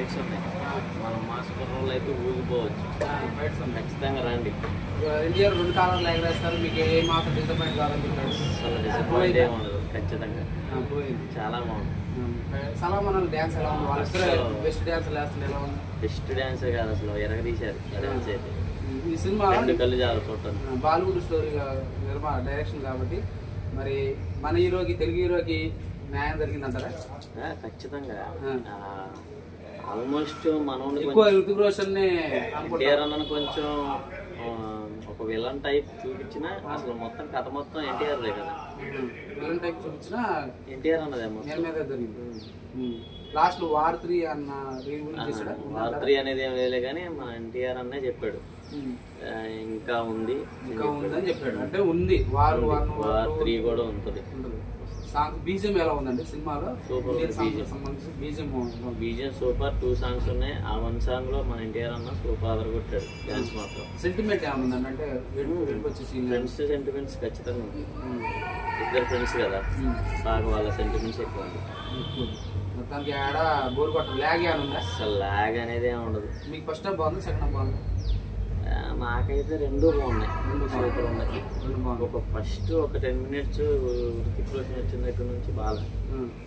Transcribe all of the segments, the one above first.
Fights ఉన్నాయి. మన mass కుర్రోళ్ళు అయితే ఊగిపోవచ్చు. ఫైట్స్ ఉన్నాయి, ఖచ్చితంగా రండి. ఎన్టీఆర్ 2 కాలాలు ఎగరేస్తారు. మీకు ఏ మాత్రం డిసప్పాయింట్ కాదనుకుంటాడు? అసలు డిసప్పాయింట్ ఏమి ఉండదు. ఖచ్చితంగా పోయింది. చాలా బాగుంది. సలాం అన్న డ్యాన్స్ ఎలా ఉంది? వాళ్ళిద్దరు బెస్ట్ డ్యాన్స్ వేస్తుంది. ఎలా ఉంది? బెస్ట్ డ్యాన్సే కాదు అసలు, ఎరగదీశారు డ్యాన్స్ అయితే. ఈ సినిమా కళ్ళు చాలా చూడటానికి. బాలీవుడ్ స్టోరీ డైరెక్షన్ కాబట్టి మరి మన హీరోకి, తెలుగు హీరోకి న్యాయం జరిగిందంటారా? ఖచ్చితంగా. ఆల్మోస్ట్ మనోని ఎక్కువ ఋతిక్ రోషన్ ఎన్టీఆర్ అన్నను కొంచెం ఒక విలన్ టైప్ చూపించిన అసలు మొత్తం కథ మొత్తం ఎన్టీఆర్ కదా. విలన్ టైప్ చూపించిన ఎన్టీఆర్ అన్నదే మీద జరిగింది. లాస్ట్ వార్ 3 అన్న వార్ 3 అనేది ఏం లేదు కానీ మన ఎన్టీఆర్ అన్నే చెప్పాడు ఇంకా ఉంది అని చెప్పాడు. అంటే ఉంది, వార్ 3 కూడా ఉంటుంది. బీజిఎం ఎలా ఉందండి సినిమాలో? Super BGM super. 2 సాంగ్స్ ఉన్నాయి. ఆ 1 సాంగ్ లో మన ఎన్టీఆర్ అన్న సూపర్ ఆదర కొట్టాడు. డాన్స్ మాత్రం. సెంటిమెంట్ ఏమన్నా అంటే ఫ్రెండ్స్ సెంటిమెంట్స్ ఖచ్చితంగా ఉంది. ఇద్దరు ఫ్రెండ్స్ కదా, బాగా వాళ్ళ సెంటిమెంట్స్ ఎక్కువ ఉంది. మొత్తానికి ఆడ బోర్ కొట్టడం లాగ్ ఏమన్నా? అసలు లాగ్ అనేది ఏమి ఉండదు. మీకు ఫస్ట్ హాఫ్ బాగుంది, సెకండ్ హాఫ్ బాగుంది? నాకైతే రెండు బాగున్నాయి. సూపర్ ఉన్నాయి. ఒక ఫస్ట్ ఒక 10 minutes ఋతిక్ రోషన్ వచ్చిన దగ్గర నుంచి బాగా,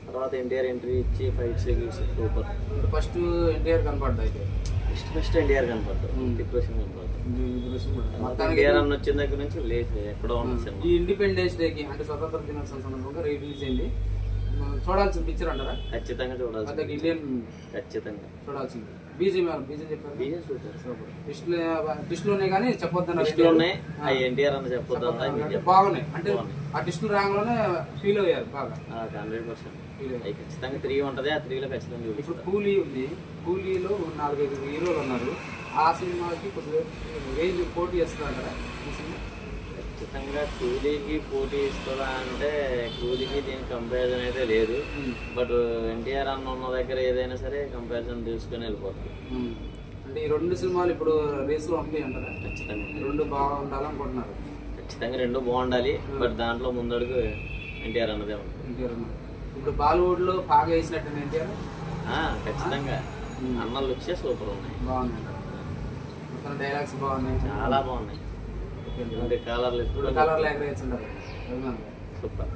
తర్వాత ఎన్టీఆర్ ఎంట్రీ ఇచ్చి ఫైట్స్ సూపర్. ఫస్ట్ ఎన్టీఆర్ కనపడ్డా అయితే ఫస్ట్ ఎన్టీఆర్ కనపడ్డాడు, ఋతిక్ రోషన్ కనపడ్డాడు. ఎన్టీఆర్ అన్న వచ్చిన దగ్గర నుంచి లేదు ఎక్కడో ఉంది. ఈ ఇండిపెండెన్స్ డేకి అంటే స్వతంత్ర దినోత్సవం సందర్భంగా రిలీజ్ అయింది. చూడాల్సిన పిక్చర్ అంటారా? ఖచ్చితంగా చూడాల్సింది. ఇండియన్ ఖచ్చితంగా చూడాల్సింది. బీజేపీ చెప్పారు. బీజే సూపర్. టెస్టులు ఉన్నాయి కానీ చెప్పొద్దు. ఎన్టీఆర్ అన్న చెప్పొద్దు. బాగున్నాయి అంటే ఆ టెస్టులు రాగానే ఫీల్ అయ్యారు బాగా. 100% ఖచ్చితంగా 3 ఉంటుంది. ఆ 3లో ఖచ్చితంగా. ఇప్పుడు కూలీ ఉంది, కూలీలో 4-5 హీరోలు ఉన్నారు. ఆ సినిమాకి కొద్దిగా రేంజ్ పోటీ చేస్తున్నారు కదా ఈ సినిమా. ఖచ్చితంగా కూలీకి పోటీ ఇస్తుందా అంటే కూలీకి దీనికి కంపారిజన్ అయితే లేదు. బట్ ఎన్టీఆర్ అన్న ఉన్న దగ్గర ఏదైనా సరే కంపారిజన్ తీసుకుని వెళ్ళిపోతుంది. అంటే ఈ 2 సినిమాలు ఇప్పుడు రేస్ లో ఉంటాయి అంటారా? ఖచ్చితంగా 2 బాగుండాలనుకుంటున్నారు. ఖచ్చితంగా 2 బాగుండాలి. బట్ దాంట్లో ముందడుగు ఎన్టీఆర్ అన్నదే ఉంటుంది. ఇప్పుడు బాలీవుడ్ లో బాగా వేసినట్టు ఎన్టీఆర్ ఖచ్చితంగా. అన్న లుక్సే సూపర్ ఉన్నాయి. బాగున్నాయి, డైలాగ్స్ బాగున్నాయి, చాలా బాగున్నాయి. కలర్లు కలర్లు ఎక్కడ వేసి సూపర్.